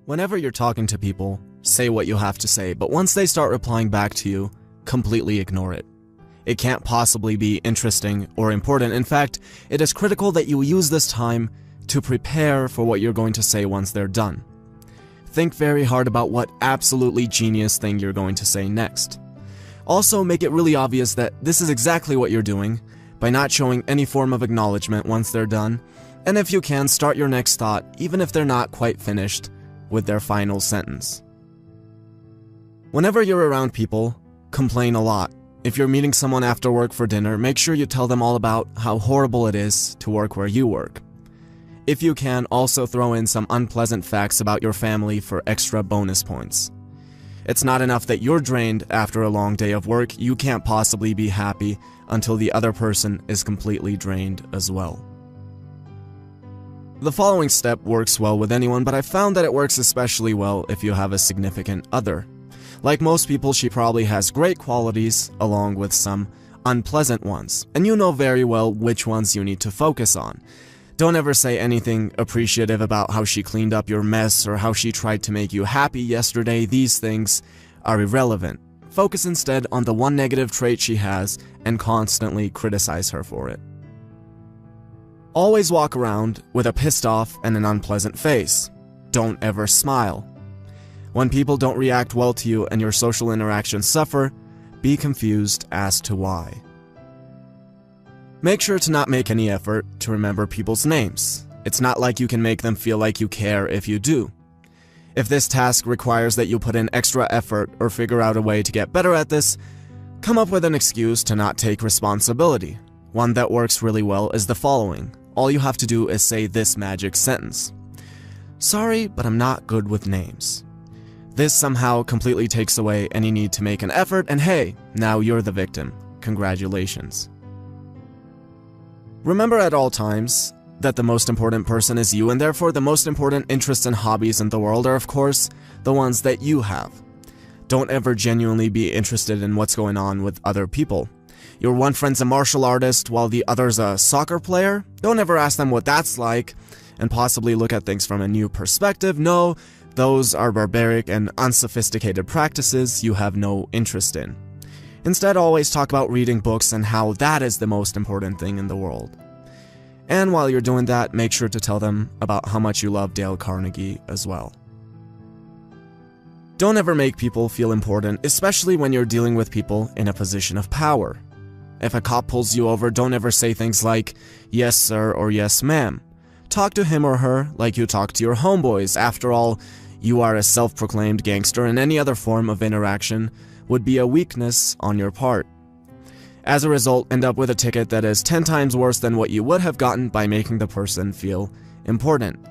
Whenever you're talking to people, say what you have to say, but once they start replying back to you, completely ignore it. It can't possibly be interesting or important. In fact, it is critical that you use this time to prepare for what you're going to say once they're done. Think very hard about what absolutely genius thing you're going to say next. Also, make it really obvious that this is exactly what you're doing by not showing any form of acknowledgement once they're done, and if you can, start your next thought even if they're not quite finished with their final sentence. Whenever you're around people, complain a lot. If you're meeting someone after work for dinner, make sure you tell them all about how horrible it is to work where you work. If you can, also throw in some unpleasant facts about your family for extra bonus points. It's not enough that you're drained after a long day of work, you can't possibly be happy until the other person is completely drained as well. The following step works well with anyone, but I found that it works especially well if you have a significant other. Like most people, she probably has great qualities along with some unpleasant ones, and you know very well which ones you need to focus on. Don't ever say anything appreciative about how she cleaned up your mess or how she tried to make you happy yesterday. These things are irrelevant. Focus instead on the one negative trait she has and constantly criticize her for it. Always walk around with a pissed off and an unpleasant face. Don't ever smile. When people don't react well to you and your social interactions suffer, be confused as to why. Make sure to not make any effort to remember people's names. It's not like you can make them feel like you care if you do. If this task requires that you put in extra effort or figure out a way to get better at this, come up with an excuse to not take responsibility. One that works really well is the following. All you have to do is say this magic sentence. Sorry, but I'm not good with names. This somehow completely takes away any need to make an effort, and hey, now you're the victim. Congratulations. Remember at all times that the most important person is you, and therefore the most important interests and hobbies in the world are, of course, the ones that you have. Don't ever genuinely be interested in what's going on with other people. Your one friend's a martial artist while the other's a soccer player? Don't ever ask them what that's like and possibly look at things from a new perspective. No, those are barbaric and unsophisticated practices you have no interest in. Instead, always talk about reading books and how that is the most important thing in the world. And while you're doing that, make sure to tell them about how much you love Dale Carnegie as well. Don't ever make people feel important, especially when you're dealing with people in a position of power. If a cop pulls you over, don't ever say things like, yes sir or yes ma'am. Talk to him or her like you talk to your homeboys. After all, you are a self-proclaimed gangster, and any other form of interaction would be a weakness on your part. As a result, end up with a ticket that is 10 times worse than what you would have gotten by making the person feel important.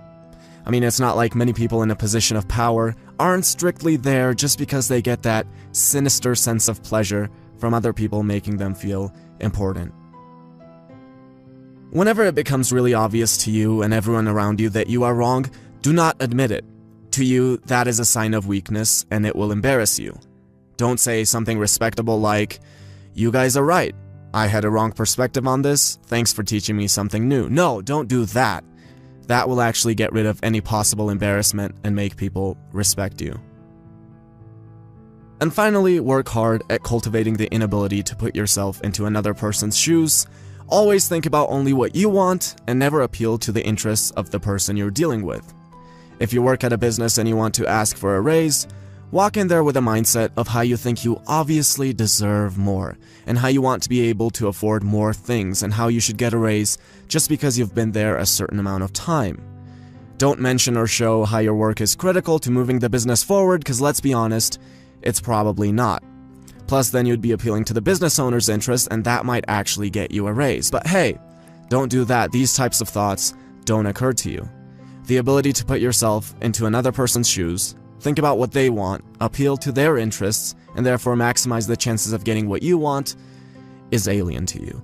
I mean, it's not like many people in a position of power aren't strictly there just because they get that sinister sense of pleasure from other people making them feel important. Whenever it becomes really obvious to you and everyone around you that you are wrong, do not admit it. To you, that is a sign of weakness and it will embarrass you. Don't say something respectable like, you guys are right. I had a wrong perspective on this. Thanks for teaching me something new. No, don't do that. That will actually get rid of any possible embarrassment and make people respect you. And finally, work hard at cultivating the inability to put yourself into another person's shoes. Always think about only what you want and never appeal to the interests of the person you're dealing with. If you work at a business and you want to ask for a raise, walk in there with a mindset of how you think you obviously deserve more, and how you want to be able to afford more things, and how you should get a raise just because you've been there a certain amount of time. Don't mention or show how your work is critical to moving the business forward, because let's be honest, it's probably not. Plus, then you'd be appealing to the business owner's interest, and that might actually get you a raise. But hey, don't do that. These types of thoughts don't occur to you. The ability to put yourself into another person's shoes, think about what they want, appeal to their interests, and therefore maximize the chances of getting what you want, is alien to you.